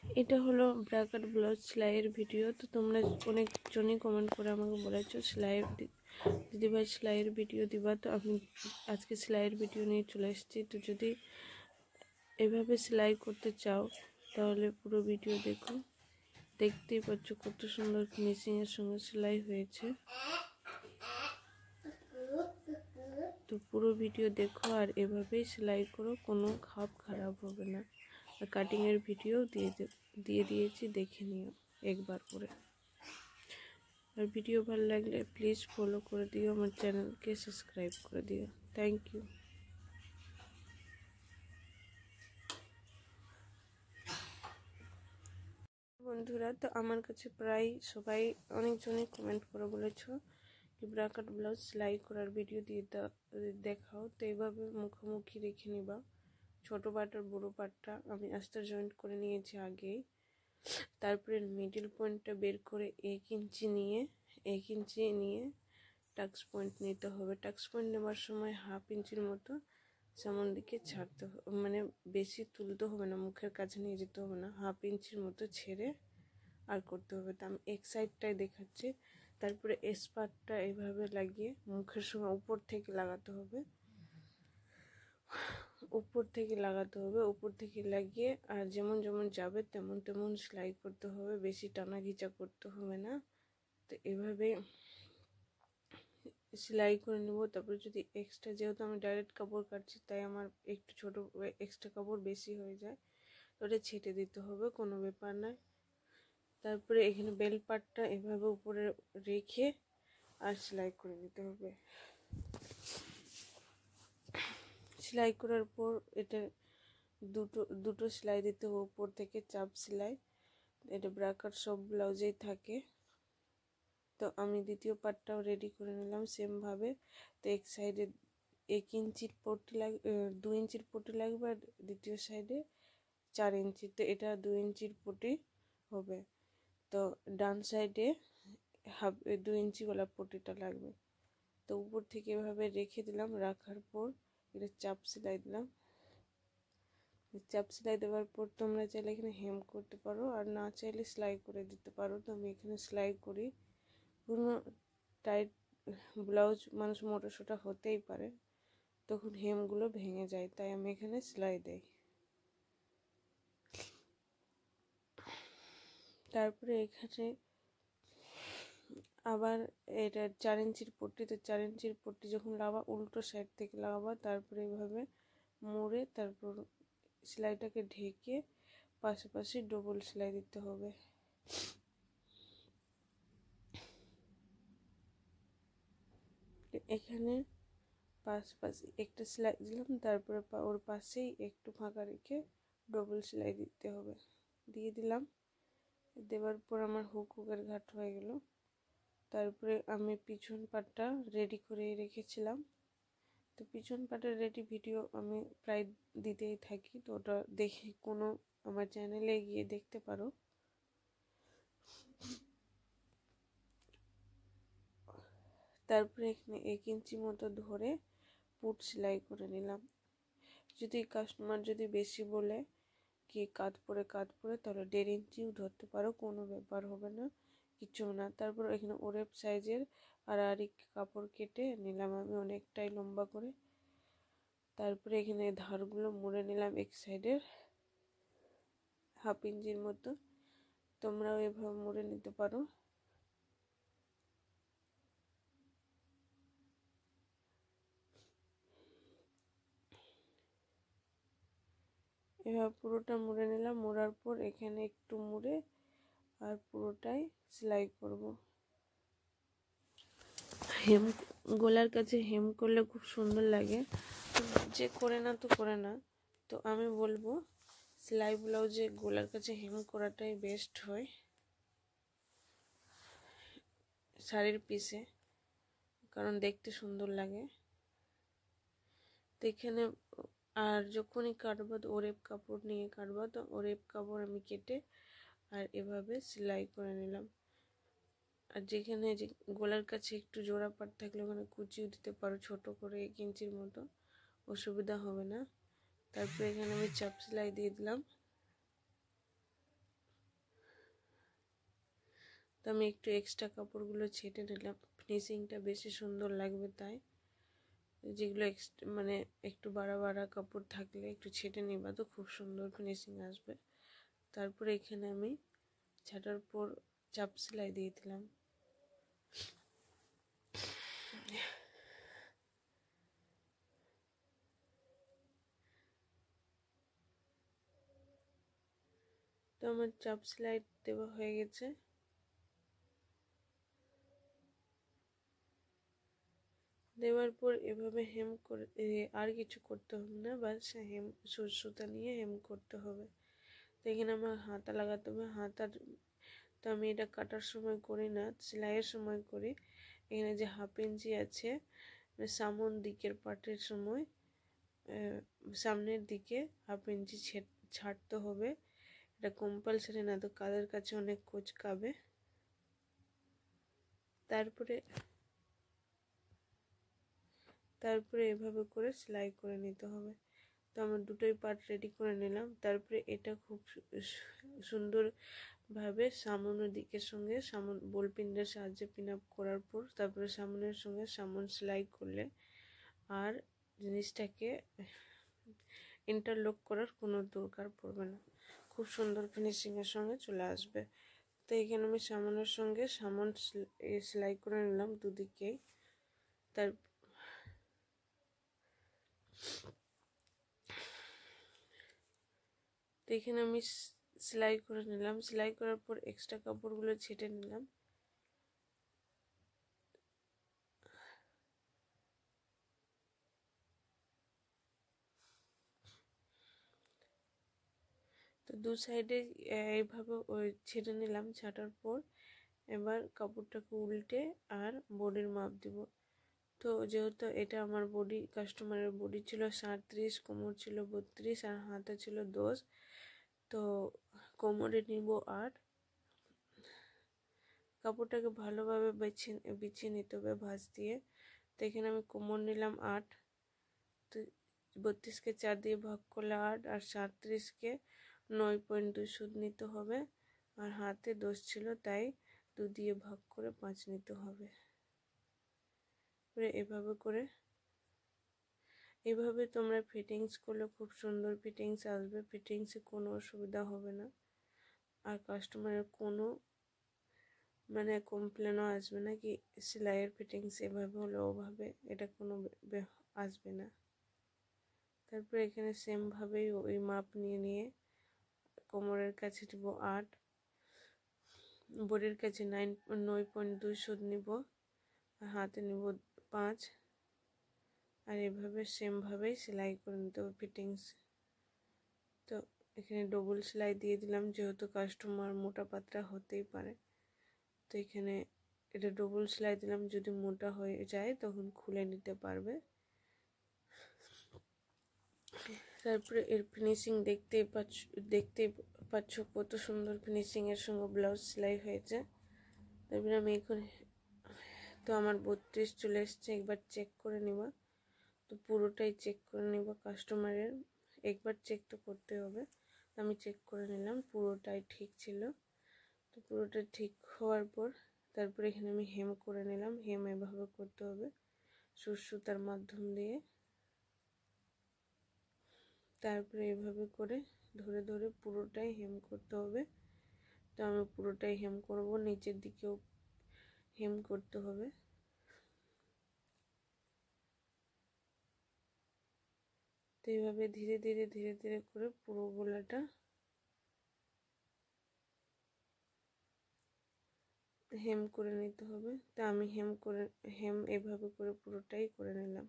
এটা হলো ব্রাকার ব্লাউজ সেলাইয়ের ভিডিও। তো তোমরা অনেকজনই কমেন্ট করে আমাকে বলেছো সেলাইয়ের দিদিভাই সেলাইয়ের ভিডিও দিবা, তো আমি আজকে সেলাইয়ের ভিডিও নিয়ে চলে এসেছি। তো যদি এভাবে সেলাই করতে চাও তাহলে পুরো ভিডিও দেখো। দেখতেই পাচ্ছ কত সুন্দর ফিনিশিংয়ের সঙ্গে সেলাই হয়েছে। তো পুরো ভিডিও দেখো আর এভাবেই সেলাই করো, কোনো খাপ খারাপ হবে না। আর কাটিংয়ের ভিডিও দিয়ে দিয়েছি, দেখে নিও একবার করে। আর ভিডিও ভালো লাগলে প্লিজ ফলো করে দিও, আমার চ্যানেলকে সাবস্ক্রাইব করে দিও। থ্যাংক ইউ বন্ধুরা। তো আমার কাছে প্রায় সবাই অনেকজনই কমেন্ট করে বলেছো কি ব্রাকাট ব্লাউজ সেলাই করার ভিডিও দিয়ে দেখাও। তো এইভাবে মুখোমুখি রেখে নিবা। ছোট পার্ট আর বড়ো পার্টটা আমি আস্তে জয়েন্ট করে নিয়েছি আগেই। তারপরে মিডল পয়েন্টটা বের করে 1 ইঞ্চি নিয়ে টাক্স পয়েন্ট নিতে হবে। টাক্স পয়েন্ট নেওয়ার সময় 1/2 ইঞ্চির মতো সামন দিকে ছাড়তে হবে, মানে বেশি তুলতে হবে না, মুখের কাছে নিয়ে যেতে হবে না, 1/2 ইঞ্চির মতো ছেড়ে আর করতে হবে। তো আমি এক সাইডটাই দেখাচ্ছি। তারপরে এস পার্টটা এইভাবে লাগিয়ে মুখের সঙ্গে উপর থেকে লাগাতে হবে, উপর থেকে লাগিয়ে আর যেমন যাবে তেমন সেলাই করতে হবে, বেশি টানা ঘিচা করতে হবে না। তো এভাবে সেলাই করে নেব। তারপরে যদি এক্সট্রা, যেহেতু আমি ডাইরেক্ট কাপড় কাটছি তাই আমার একটু ছোট এক্সট্রা কাপড় বেশি হয়ে যায়, ওটা ছেটে দিতে হবে, কোনো ব্যাপার নয়। তারপরে এখানে বেল পার্টটা এভাবে উপরে রেখে আর সেলাই করে নিতে হবে। সেলাই করার পর এটা দুটো সেলাই দিতে হবে, উপর থেকে চাপ সেলাই। এটা ব্রাকার সব ব্লাউজেই থাকে। তো আমি দ্বিতীয় পার্টটাও রেডি করে নিলাম সেম ভাবে। তো এক সাইডে 1 ইঞ্চির পট্টি 2 ইঞ্চির পট্টি লাগবে, আর দ্বিতীয় সাইডে 4 ইঞ্চি। তো এটা 2 ইঞ্চির পট্টি হবে। তো ডান সাইডে 2 ইঞ্চিওয়ালা পট্টিটা লাগবে। তো উপর থেকে এভাবে রেখে দিলাম, রাখার পর এটা চাপ সেলাই দিলাম। চাপ সেলাই দেওয়ার পর তোমরা চাইলে এখানে হেম করতে পারো, আর না চাইলে সেলাই করে দিতে পারো। তো আমি এখানে সেলাই করি। কোনো টাইট ব্লাউজ মানুষ মোটা সোটা হতেই পারে, তখন হেমগুলো ভেঙে যায়, তাই আমি এখানে সেলাই দেই। তারপরে এখানে আবার এটা 4 ইঞ্চির পট্টি। তো 4 ইঞ্চির পট্টি যখন লাগাবা উল্টো সাইড থেকে লাগাবা, তারপরে এইভাবে মুড়ে তারপর সেলাইটাকে ঢেকে পাশাপাশি ডবল সেলাই দিতে হবে। এখানে পাশাপাশি একটা সেলাই দিলাম, তারপরে ওর পাশেই একটু ফাঁকা রেখে ডবল সেলাই দিতে হবে, দিয়ে দিলাম। দেওয়ার পর আমার হুকের ঘাট হয়ে গেল। তারপরে আমি পিছন পাটটা রেডি করে রেখেছিলাম। তো পিছন পাটের রেডি ভিডিও আমি প্রায় দিতেই থাকি, তো ওটা দেখে কোনো আমার চ্যানেলে গিয়ে দেখতে পারো। তারপরে এখানে 1 ইঞ্চি মতো ধরে পুট সেলাই করে নিলাম। যদি কাস্টমার যদি বেশি বলে কি কাঁধ পরে তাহলে 1.5 ইঞ্চিও ধরতে পারো, কোনো ব্যাপার হবে না, কিছু না। তারপর এখানে ওরেপ সাইজের আড়াআড়ি কাপড় কেটে নিলাম আমি অনেকটাই লম্বা করে। তারপরে এখানে ধারগুলো মুড়ে নিলাম এক সাইডের 1/2 ইঞ্চির মতো, তোমরাও এভাবে মুড়ে নিতে পারো। এভাবে পুরোটা মুড়ে নিলাম। মোড়ার পর এখানে একটু মুড়ে আর পুরোটাই সেলাই করব। হেম গলার কাছে হেম করলে খুব সুন্দর লাগে, যে করে না তো করে না। তো আমি বলবো সেলাই ব্লাউজে গলার কাছে হেম করাটাই বেস্ট হয় শাড়ির পিসে, কারণ দেখতে সুন্দর লাগে। তো এখানে আর যখনই কাটবো তো ওরেপ কাপড় নিয়ে কাটবো, তো ওরেপ কাপড় আমি কেটে আর এভাবে সেলাই করে নিলাম। আর যেখানে যে গলার কাছে একটু জোড়া পাট থাকলে ওখানে কুচিও দিতে পারো ছোট করে 1 ইঞ্চির মতো, অসুবিধা হবে না। তারপরে এখানে আমি চাপ সেলাই দিয়ে দিলাম। আমি একটু এক্সট্রা কাপড়গুলো ছেটে নিলাম, ফিনিশিংটা বেশি সুন্দর লাগবে তাই। যেগুলো মানে একটু বাড়া বাড়া কাপড় থাকলে একটু ছেটে নিবা তো খুব সুন্দর ফিনিশিং আসবে। তারপরে এখানে আমি ছাটার পর চাপ সেলাই দিয়ে দিলাম। তো আমার চাপ সেলাই দেওয়া হয়ে গেছে। দেওয়ার পর এভাবে হেম করে আর কিছু করতে হবে না, বাস হেম সুতা নিয়ে হেম করতে হবে। তো এখানে আমার হাতা লাগাতে হবে। হাতার তো আমি এটা কাটার সময় করি না, সেলাইয়ের সময় করি। এখানে যে 1/2 ইঞ্চি আছে সামন দিকের পাটের সময় সামনের দিকে 1/2 ইঞ্চি ছাড়তে হবে। এটা কম্পালসারি, না তো কাদের কাছে অনেক কোচকাবে। তারপরে এভাবে করে সেলাই করে নিতে হবে। তো আমার দুটোই পার্ট রেডি করে নিলাম। তারপরে এটা খুব সুন্দরভাবে সামনের দিকের সঙ্গে বোল পিনের সাহায্যে পিন আপ করার পর তারপরে সামনের সঙ্গে সামন সেলাই করলে আর জিনিসটাকে ইন্টারলক করার কোনো দরকার পড়বে না, খুব সুন্দর ফিনিশিংয়ের সঙ্গে চলে আসবে। তো এখানে আমি সামনের সঙ্গে সামন সেলাই করে নিলাম দুদিকেই। তো এখানে আমি সেলাই করে নিলাম। সেলাই করার পর এক্সট্রা কাপড়গুলো ছেটে নিলাম। তো দু সাইডে এইভাবে ছেটে নিলাম। ছাটার পর এবার কাপড়টাকে উল্টে আর বডির মাপ দিব। তো যেহেতু এটা আমার বডি, কাস্টমারের বডি ছিল 37, কোমর ছিল 32 আর হাতে ছিল 10, তো কোমরে নিব 8। কাপড়টাকে ভালোভাবে বিছিয়ে নিতে হবে ভাঁজ দিয়ে। তো এখানে আমি কোমর নিলাম 8, তো 32কে 4 দিয়ে ভাগ করলে 8 আর 37কে 9.2 সুদ নিতে হবে। আর হাতে 10 ছিল তাই 2 দিয়ে ভাগ করে 5 নিতে হবে। এভাবে তোমরা ফিটিংস করলে খুব সুন্দর ফিটিংস আসবে, ফিটিংসে কোনো অসুবিধা হবে না। আর কাস্টমারের কোনো মানে কমপ্লেনও আসবে না কি সেলাইয়ের ফিটিংস এভাবে হলে ওভাবে, এটা কোনো আসবে না। তারপরে এখানে সেমভাবেই ওই মাপ নিয়ে কোমরের কাছে নিব 8, বডির কাছে 9.2 সুদ নিব, আর হাতে নিব 5। আর এভাবে সেমভাবেই সেলাই করে নিতে হবে ফিটিংস। তো এখানে ডবল সেলাই দিয়ে দিলাম, যেহেতু কাস্টমার মোটা পাতলা হতেই পারে। তো এখানে এটা ডবল সেলাই দিলাম, যদি মোটা হয়ে যায় তখন খুলে নিতে পারবে। তারপরে এর ফিনিশিং দেখতেই পাচ্ছ কত সুন্দর ফিনিশিংয়ের সঙ্গে ব্লাউজ সেলাই হয়েছে। তারপরে আমি এখন তো আমার 32 চলে এসছে, একবার চেক করে নিবা। তো পুরোটাই চেক করে নিব, কাস্টমারের একবার চেক তো করতে হবে। আমি চেক করে নিলাম, পুরোটাই ঠিক ছিল। তো পুরোটা ঠিক হওয়ার পর তারপরে এখানে আমি হেম করে নিলাম। হেম এভাবে করতে হবে সুতার মাধ্যম দিয়ে। তারপরে এভাবে করে ধরে ধরে পুরোটাই হেম করতে হবে। তো আমি পুরোটাই হেম করব, নিচের দিকেও হেম করতে হবে। তো এইভাবে ধীরে ধীরে করে পুরো গলাটা হেম করে নিতে হবে। তা আমি হেম এভাবে করে পুরোটাই করে নিলাম।